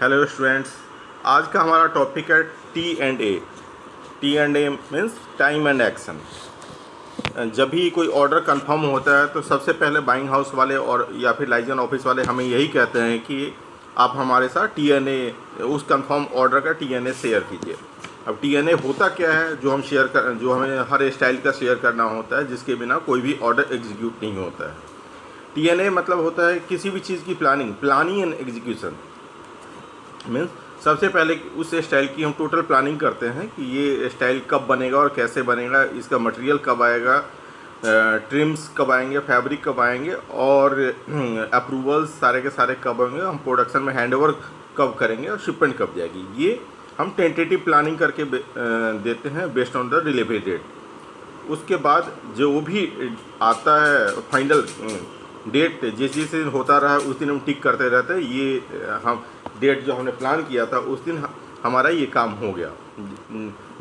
Hello students, आज का हमारा टॉपिक है T&A। T&A means time and action. जब भी कोई ऑर्डर कंफर्म होता है तो सबसे पहले बाइंग हाउस वाले और या फिर लाइजन ऑफिस वाले हमें यही कहते हैं कि आप हमारे साथ T&A, उस कंफर्म ऑर्डर का T&A शेयर कीजिए। अब T&A होता क्या है, जो हमें हर स्टाइल का शेयर करना होता है, जिसके बिना कोई भी ऑर्डर एग्जीक्यूट नहीं होता है। T&A मतलब होता है किसी भी चीज़ की प्लानिंग एंड एग्जीक्यूशन। मीन्स सबसे पहले उस स्टाइल की हम टोटल प्लानिंग करते हैं कि ये स्टाइल कब बनेगा और कैसे बनेगा, इसका मटेरियल कब आएगा, ट्रिम्स कब आएंगे, फैब्रिक कब आएंगे और अप्रूवल्स सारे के सारे कब होंगे, हम प्रोडक्शन में हैंडओवर कब करेंगे और शिपमेंट कब जाएगी। ये हम टेंटेटिव प्लानिंग करके देते हैं based on the delivery date. उसके बाद जो भी आता है फाइनल डेट, जिस दिन होता रहा उस दिन हम टिक करते रहते हैं। ये हम डेट जो हमने प्लान किया था उस दिन हमारा ये काम हो गया,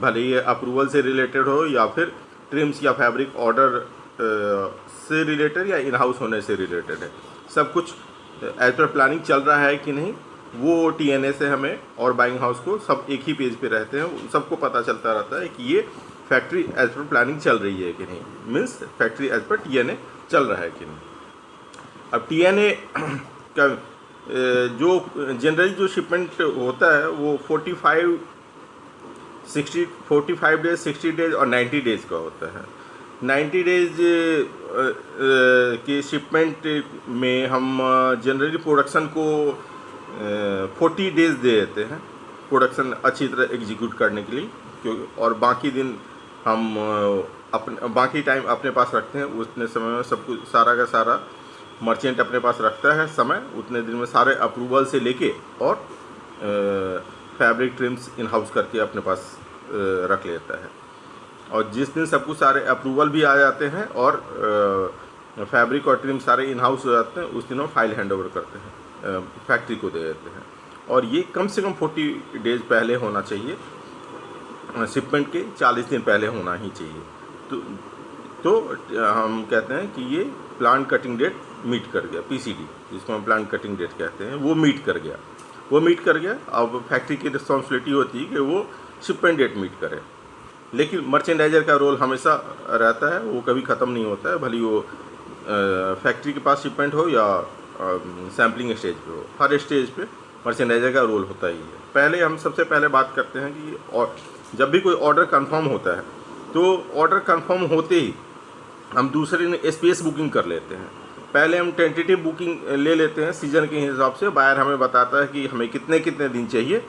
भले ये अप्रूवल से रिलेटेड हो या फिर ट्रिम्स या फैब्रिक ऑर्डर से रिलेटेड या इन हाउस होने से रिलेटेड है। सब कुछ एज पर प्लानिंग चल रहा है कि नहीं, वो T&A से हमें और बाइंग हाउस को सब एक ही पेज पे रहते हैं, सबको पता चलता रहता है कि ये फैक्ट्री एज पर प्लानिंग चल रही है कि नहीं, means factory as per T&A चल रहा है कि नहीं। अब T&A का जो जनरली जो शिपमेंट होता है वो 45 डेज, 60 डेज और 90 डेज़ का होता है। 90 डेज के शिपमेंट में हम जनरली प्रोडक्शन को 40 डेज दे देते हैं प्रोडक्शन अच्छी तरह एग्जीक्यूट करने के लिए, क्योंकि और बाकी दिन हम बाकी टाइम अपने पास रखते हैं। उतने समय में सब कुछ सारा का सारा मर्चेंट अपने पास रखता है समय, उतने दिन में सारे अप्रूवल से लेके और फैब्रिक ट्रिम्स इन हाउस करके अपने पास रख लेता है। और जिस दिन सब कुछ सारे अप्रूवल भी आ जाते हैं और फैब्रिक और ट्रिम सारे इन हाउस हो जाते हैं, उस दिन हम फाइल हैंड ओवर करते हैं, फैक्ट्री को दे देते हैं। और ये कम से कम 40 डेज पहले होना चाहिए, शिपमेंट के 40 दिन पहले होना ही चाहिए। तो हम कहते हैं कि ये प्लान कटिंग डेट मीट कर गया, PCD जिसको हम प्लान कटिंग डेट कहते हैं, वो मीट कर गया। अब फैक्ट्री की रिस्पॉन्सिबिलिटी होती है कि वो शिपमेंट डेट मीट करे, लेकिन मर्चेंडाइजर का रोल हमेशा रहता है, वो कभी ख़त्म नहीं होता है, भले वो फैक्ट्री के पास शिपमेंट हो या सैम्पलिंग स्टेज पे हो, हर स्टेज पे मर्चेंडाइजर का रोल होता ही है। हम सबसे पहले बात करते हैं कि और जब भी कोई ऑर्डर कंफर्म होता है तो ऑर्डर कंफर्म होते ही हम दूसरे दिन स्पेस बुकिंग कर लेते हैं। पहले हम टेंटेटिव बुकिंग ले लेते हैं सीज़न के हिसाब से। बायर हमें बताता है कि हमें कितने दिन चाहिए,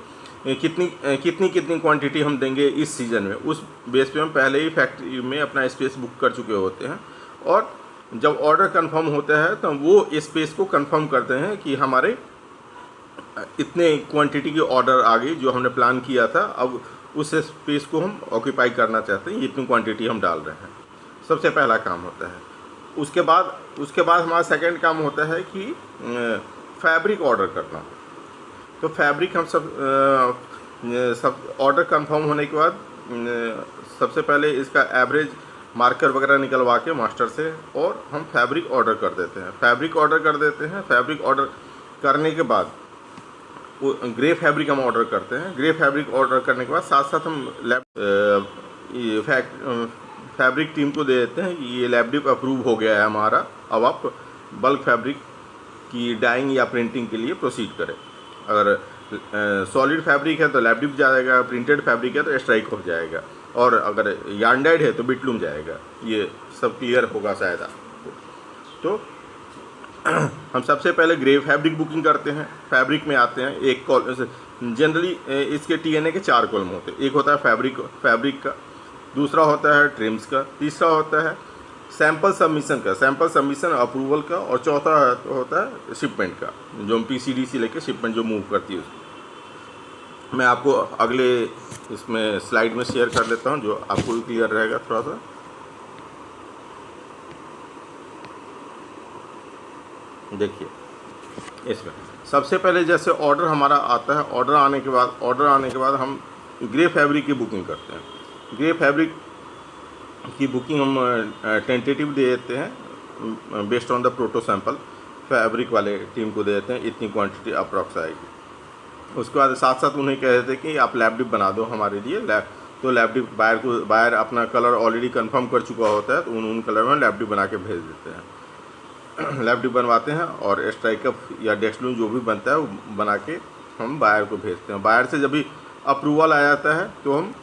कितनी क्वांटिटी हम देंगे इस सीज़न में। उस बेस पे हम पहले ही फैक्ट्री में अपना स्पेस बुक कर चुके होते हैं, और जब ऑर्डर कंफर्म होता है तो वो स्पेस को कंफर्म करते हैं कि हमारे इतने क्वांटिटी की ऑर्डर आ गई जो हमने प्लान किया था, अब उस स्पेस को हम ऑक्यूपाई करना चाहते हैं, इतनी क्वांटिटी हम डाल रहे हैं। सबसे पहला काम होता है। उसके बाद हमारा सेकंड काम होता है कि फैब्रिक ऑर्डर करना। तो फैब्रिक हम सब ऑर्डर कंफर्म होने के बाद सबसे पहले इसका एवरेज मार्कर वगैरह निकलवा के मास्टर से और हम फैब्रिक ऑर्डर कर देते हैं। फैब्रिक ऑर्डर करने के बाद वो ग्रे फैब्रिक हम ऑर्डर करते हैं। ग्रे फैब्रिक ऑर्डर करने के बाद साथ हम फैब्रिक टीम को दे देते हैं कि ये लैबडिप अप्रूव हो गया है हमारा, अब आप बल्क फैब्रिक की डाइंग या प्रिंटिंग के लिए प्रोसीड करें। अगर सॉलिड फैब्रिक है तो लैबडिप जाएगा, प्रिंटेड फैब्रिक है तो स्ट्राइक हो जाएगा, और अगर यार्न डाइड है तो बिटलूम जाएगा। ये सब क्लियर होगा शायद आपको। तो हम सबसे पहले ग्रे फैब्रिक बुकिंग करते हैं। फैब्रिक में आते हैं, एक जनरली इसके T&A के 4 कॉलम होते हैं। एक होता है फैब्रिक का, दूसरा होता है ट्रिम्स का, तीसरा होता है सैंपल सबमिशन अप्रूवल का, और चौथा होता है शिपमेंट का, जो हम PCD से लेकर शिपमेंट जो मूव करती है उसको। मैं आपको अगले इसमें स्लाइड में शेयर कर लेता हूँ, जो आपको भी क्लियर रहेगा थोड़ा सा। देखिए, इसमें सबसे पहले जैसे ऑर्डर हमारा आता है, ऑर्डर आने के बाद हम ग्रे फैब्रिक की बुकिंग करते हैं। ग्रे फैब्रिक की बुकिंग हम टेंटेटिव दे देते हैं based on the proto sample. Fabric वाले टीम को दे देते हैं इतनी क्वांटिटी अप्रॉक्स आएगी। उसके बाद साथ साथ उन्हें कह देते कि आप लैब डिप बना दो हमारे लिए। तो लैब डिप बायर अपना कलर ऑलरेडी कंफर्म कर चुका होता है, तो उन कलर में लैब डिप बना के भेज देते हैं। लैब डिप बनवाते हैं और स्ट्राइकअप या डेक्सलून जो भी बनता है वो बना के हम बायर को भेजते हैं। बायर से जब भी अप्रूवल आ जाता है तो हम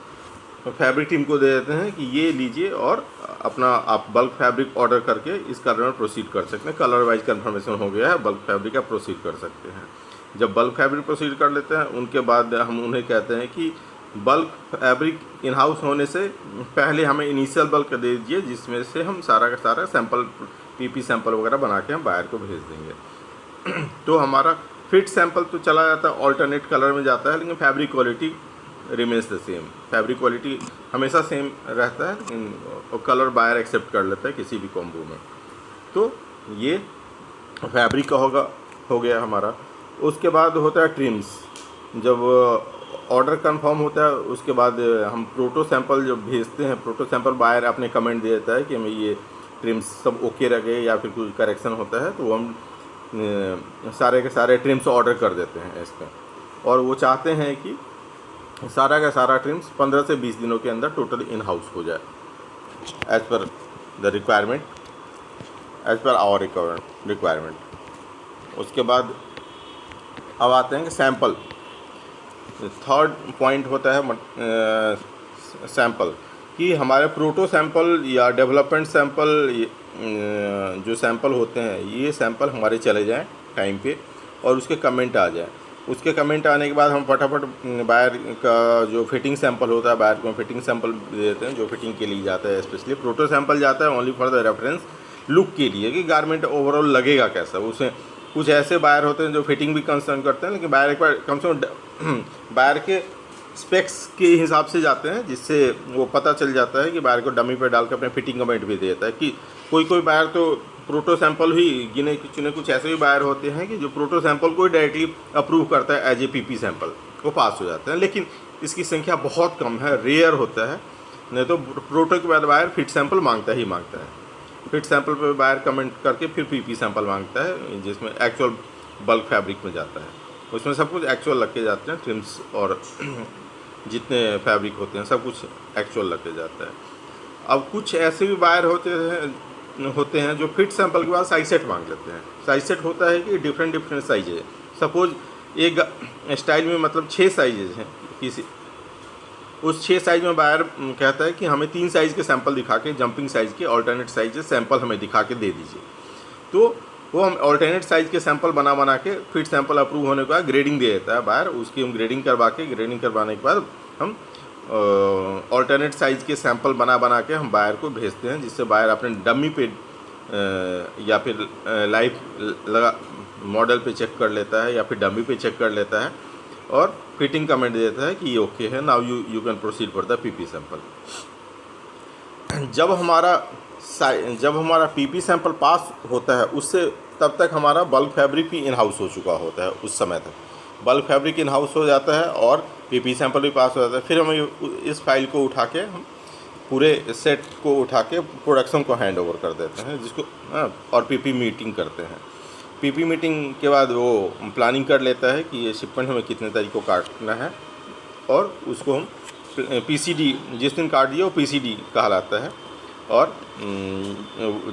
फैब्रिक टीम को दे देते हैं कि ये लीजिए और अपना आप बल्क फैब्रिक ऑर्डर करके इस कलर में प्रोसीड कर सकते हैं। कलर वाइज कंफर्मेशन हो गया है, बल्क फैब्रिक आप प्रोसीड कर सकते हैं। जब बल्क फैब्रिक प्रोसीड कर लेते हैं उनके बाद हम उन्हें कहते हैं कि बल्क फैब्रिक इन हाउस होने से पहले हमें इनिशियल बल्क दे दीजिए, जिसमें से हम सारा का सारा सैंपल पीपी सैंपल वगैरह बना के हम बायर को भेज देंगे। तो हमारा फिट सैंपल तो चला जाता है, ऑल्टरनेट कलर में जाता है, लेकिन fabric quality remains the same. Fabric quality हमेशा सेम रहता है, लेकिन कलर बायर एक्सेप्ट कर लेता है किसी भी कॉम्बो में। तो ये फैब्रिक का हो गया हमारा। उसके बाद होता है ट्रिम्स। जब ऑर्डर कंफर्म होता है उसके बाद हम प्रोटो सैंपल जब भेजते हैं, प्रोटो सैंपल बायर अपने कमेंट दे देता है कि हमें ये ट्रिम्स सब ओके रहे या फिर कोई करेक्शन होता है, तो हम सारे के सारे ट्रिम्स ऑर्डर कर देते हैं इस पर। और वो चाहते हैं कि सारा का सारा ट्रिम्स 15 से 20 दिनों के अंदर टोटल इन हाउस हो जाए, as per the requirement, as per our requirement. उसके बाद अब आते हैं कि सैंपल। थर्ड पॉइंट होता है सैंपल, कि हमारे प्रोटो सैंपल या डेवलपमेंट सैंपल जो सैंपल होते हैं, ये सैंपल हमारे चले जाएं टाइम पे और उसके कमेंट आ जाए। उसके कमेंट आने के बाद हम फटाफट बायर का जो फिटिंग सैंपल होता है, बायर को फिटिंग सैंपल दे देते हैं जो फिटिंग के लिए जाता है। स्पेशली प्रोटो सैंपल जाता है only for the reference look के लिए, कि गारमेंट ओवरऑल लगेगा कैसा। उसमें कुछ ऐसे बायर होते हैं जो फिटिंग भी कंसर्न करते हैं, लेकिन बायर एक बार कम से कम बायर के स्पेक्स के हिसाब से जाते हैं, जिससे वो पता चल जाता है कि बायर को डमी पे डाल कर अपने फिटिंग कमेंट भी दे देता है। कि कोई बायर तो प्रोटो सैंपल ही गिने चुने कुछ ऐसे भी बायर होते हैं कि जो प्रोटो सैंपल को डायरेक्टली अप्रूव करता है एज ए पीपी सैंपल, वो पास हो जाते हैं। लेकिन इसकी संख्या बहुत कम है, रेयर होता है। नहीं तो प्रोटो के बाद बायर फिट सैंपल मांगता ही मांगता है। फिट सैंपल पे बायर कमेंट करके फिर पीपी सैंपल मांगता है, जिसमें एक्चुअल बल्क फैब्रिक में जाता है। उसमें सब कुछ एक्चुअल लग के जाते हैं, ट्रिम्स और जितने फैब्रिक होते हैं सब कुछ एक्चुअल लग के जाता है। अब कुछ ऐसे भी बायर होते हैं जो फिट सैंपल के बाद साइज सेट मांग लेते हैं। साइज सेट होता है कि डिफरेंट साइज है। सपोज एक स्टाइल में मतलब 6 साइजेज हैं, किसी उस 6 साइज में बायर कहता है कि हमें 3 साइज़ के सैंपल दिखा के, जंपिंग साइज़ के ऑल्टरनेट साइज सैंपल हमें दिखा के दे दीजिए। तो वो हम ऑल्टरनेट साइज़ के सैंपल बना के फिट सैंपल अप्रूव होने के बाद ग्रेडिंग दे देता है बायर। उसकी हम ग्रेडिंग करवाने के बाद हम ऑल्टरनेट साइज़ के सैंपल बना के हम बायर को भेजते हैं, जिससे बायर अपने डमी पे या फिर लाइव लगा मॉडल पे चेक कर लेता है या फिर डमी पे चेक कर लेता है और फिटिंग कमेंट देता है कि ये ओके है, now you can proceed for the PP sample. जब हमारा पीपी सैंपल पास होता है, उससे तब तक हमारा बल्क फैब्रिक भी इन हाउस हो चुका होता है। उस समय तक बल्क फैब्रिक इन हाउस हो जाता है और पीपी सैंपल भी पास हो जाता है। फिर हम इस फाइल को उठा के हम पूरे सेट को उठा के प्रोडक्शन को हैंड ओवर कर देते हैं, जिसको और पीपी मीटिंग करते हैं। पीपी मीटिंग के बाद वो प्लानिंग कर लेता है कि ये शिपमेंट हमें कितने तारीख को काटना है, और उसको हम पीसीडी जिस दिन काट दिया वो पीसीडी कहलाता है। और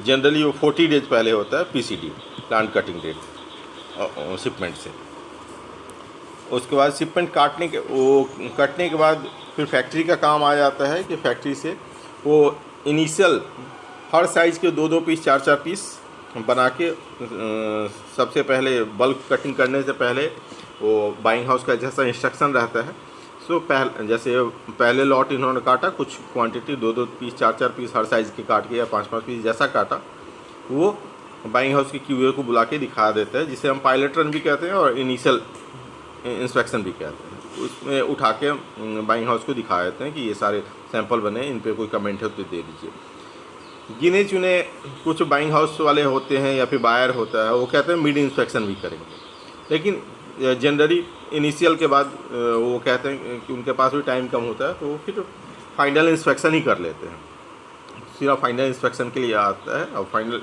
जनरली वो 40 डेज पहले होता है PCD, plant cutting date shipment से। उसके बाद शिपमेंट कटने के बाद फिर फैक्ट्री का काम आ जाता है कि फैक्ट्री से वो इनिशियल हर साइज़ के 2-2 पीस 4-4 पीस बना के सबसे पहले बल्क कटिंग करने से पहले वो बाइंग हाउस का जैसा इंस्ट्रक्शन रहता है, सो जैसे पहले लॉट इन्होंने काटा, कुछ क्वांटिटी 2-2 पीस 4-4 पीस हर साइज़ के काट के या 5-5 पीस जैसा काटा, वो बाइंग हाउस के क्यूए को बुला के दिखा देता है, जिसे हम पायलट रन भी कहते हैं और इनिशियल इंस्पेक्शन भी कहते हैं। उसमें उठा के बाइंग हाउस को दिखा देते हैं कि ये सारे सैंपल बने, इन पे कोई कमेंट है तो दे दीजिए। गिने चुने कुछ बाइंग हाउस वाले होते हैं या फिर बायर होता है, वो कहते हैं मिड इंस्पेक्शन भी करेंगे, लेकिन जनरली इनिशियल के बाद वो कहते हैं कि उनके पास भी टाइम कम होता है, तो वो फिर फाइनल इंस्पेक्शन ही कर लेते हैं। सिर्फ फाइनल इंस्पेक्शन के लिए आता है, और फाइनल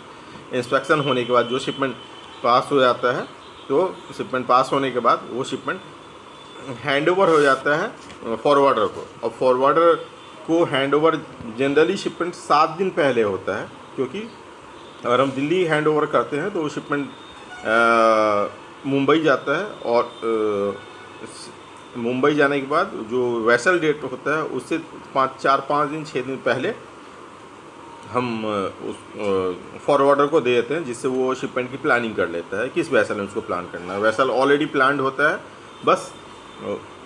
इंस्पेक्शन होने के बाद जो शिपमेंट पास हो जाता है, तो शिपमेंट पास होने के बाद वो शिपमेंट हैंडओवर हो जाता है फॉरवर्डर को, और फॉरवर्डर को हैंडओवर जनरली शिपमेंट 7 दिन पहले होता है, क्योंकि अगर हम दिल्ली हैंडओवर करते हैं तो वो शिपमेंट मुंबई जाता है, और मुंबई जाने के बाद जो वेसल डेट होता है उससे 4-5 दिन 6 दिन पहले हम उस फॉरवर्डर को दे देते हैं, जिससे वो शिपमेंट की प्लानिंग कर लेता है किस वेसल में उसको प्लान करना है। वेसल ऑलरेडी प्लान्ड होता है, बस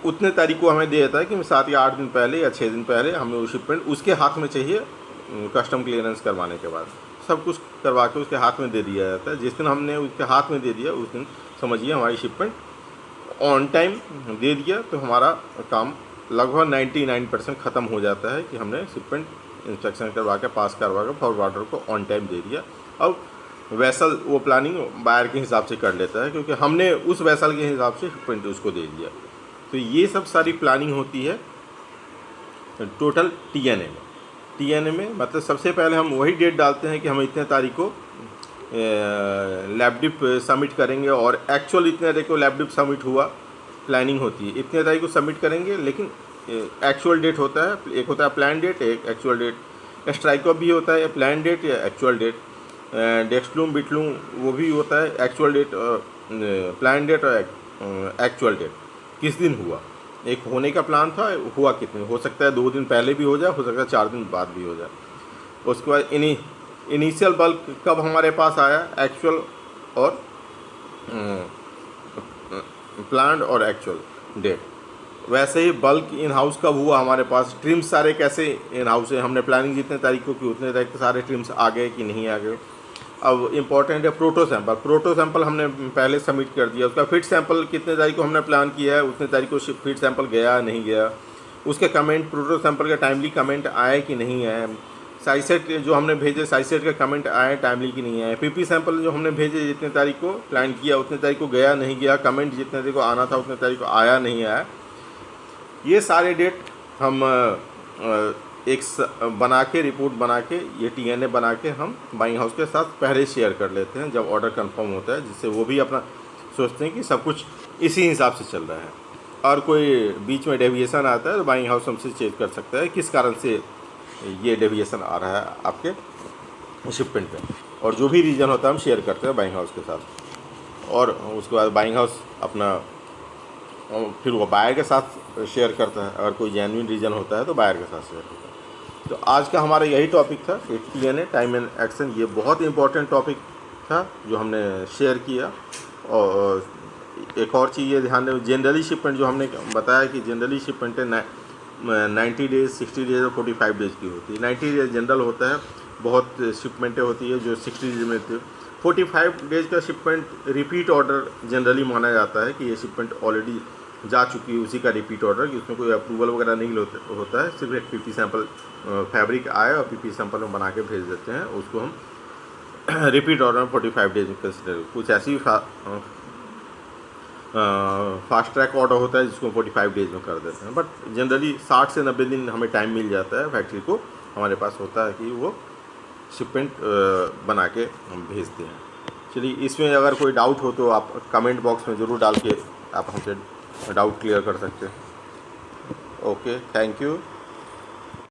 उतने तारीख को हमें दे देता है कि 7 या 8 दिन पहले या 6 दिन पहले हमें वो शिपमेंट उसके हाथ में चाहिए। कस्टम क्लियरेंस करवाने के बाद सब कुछ करवा के उसके हाथ में दे दिया जाता है। जिस दिन हमने उसके हाथ में दे दिया उस दिन समझिए हमारी शिपमेंट ऑन टाइम दे दिया, तो हमारा काम लगभग 99% ख़त्म हो जाता है कि हमने शिपमेंट इंस्ट्रक्शन करवा के पास करवा के फॉरवर्डर को ऑन टाइम दे दिया। अब वैसल वो प्लानिंग बायर के हिसाब से कर लेता है, क्योंकि हमने उस वैसल के हिसाब से शिपमेंट उसको दे दिया। तो ये सब सारी प्लानिंग होती है टोटल टीएनए में। मतलब सबसे पहले हम वही डेट डालते हैं कि हम इतने तारीख को लैब डिप सबमिट करेंगे, और एक्चुअल इतने तारीख को लैब डिप सबमिट हुआ, प्लानिंग होती है इतने तारीख को सबमिट करेंगे, लेकिन एक्चुअल डेट होता है, एक होता है प्लान डेट, एक एक्चुअल डेट। स्ट्राइक भी होता है प्लान डेट या एक्चुअल डेट। डेक्सलूम बिटलूम वो भी होता है एक्चुअल डेट, प्लान डेट और एक्चुअल डेट किस दिन हुआ। एक होने का प्लान था, हुआ कितने, हो सकता है 2 दिन पहले भी हो जाए, हो सकता है 4 दिन बाद भी हो जाए। उसके बाद इनिशियल बल्क कब हमारे पास आया, एक्चुअल और प्लान्ड और एक्चुअल डेट। वैसे ही बल्क इन हाउस कब हुआ हमारे पास, ट्रिम्स सारे कैसे इन हाउस है, हमने प्लानिंग जितने तारीख को की उतने तारीख के सारे ट्रिम्स आ गए कि नहीं आ गए। अब इम्पॉर्टेंट है प्रोटो सैंपल हमने पहले सबमिट कर दिया, उसका फिट सैंपल कितने तारीख को हमने प्लान किया है उतने तारीख को फिट सैंपल गया नहीं गया, उसके कमेंट प्रोटो सैंपल का टाइमली कमेंट आए कि नहीं आए, साइसेट जो हमने भेजे साइसेट का कमेंट आए टाइमली कि नहीं आए, पीपी सैंपल जो हमने भेजे जितने तारीख को प्लान किया उतने तारीख को गया नहीं गया, कमेंट जितने तारीख को आना था उतने तारीख को आया नहीं आया। ये सारे डेट हम एक बना के रिपोर्ट बना के ये टीएनए बना के हम बाइंग हाउस के साथ पहले शेयर कर लेते हैं जब ऑर्डर कंफर्म होता है, जिससे वो भी अपना सोचते हैं कि सब कुछ इसी हिसाब से चल रहा है। और कोई बीच में डेविएशन आता है तो बाइंग हाउस हमसे चेक कर सकता है किस कारण से ये डेविएशन आ रहा है आपके शिपमेंट पे, और जो भी रीज़न होता है हम शेयर करते हैं बाइंग हाउस के साथ। और उसके बाद बाइंग हाउस अपना फिर वो बायर के साथ शेयर करता है, अगर कोई जेन्युइन रीज़न होता है तो बायर के साथ शेयर करता है। तो आज का हमारा यही टॉपिक था, टीएनए टाइम एंड एक्शन। ये बहुत इंपॉर्टेंट टॉपिक था जो हमने शेयर किया। और एक और चीज़ ये ध्यान दें, जनरली शिपमेंट जो हमने बताया कि जनरली शिपमेंट 90 डेज़, 60 डेज़ और 45 डेज़ की होती है। 90 डेज़ जनरल होता है, बहुत शिपमेंटें होती है जो 60 डेज में थी। 45 डेज़ का शिपमेंट रिपीट ऑर्डर जनरली माना जाता है कि ये शिपमेंट ऑलरेडी जा चुकी है, उसी का रिपीट ऑर्डर, कि उसमें कोई अप्रूवल वगैरह नहीं होता है, सिर्फ एक पीपी सैंपल फैब्रिक आए और पीपी सैंपल में बना के भेज देते हैं, उसको हम रिपीट ऑर्डर में 45 डेज में कंसिडर। कुछ ऐसी फास्ट ट्रैक ऑर्डर होता है जिसको 45 डेज में कर देते हैं, बट जनरली 60 से 90 दिन हमें टाइम मिल जाता है, फैक्ट्री को हमारे पास होता है कि वो शिपमेंट बना के हम भेजते हैं। चलिए, इसमें अगर कोई डाउट हो तो आप कमेंट बॉक्स में ज़रूर डाल के आप हमसे डाउट क्लियर कर सकते हैं। Okay, thank you.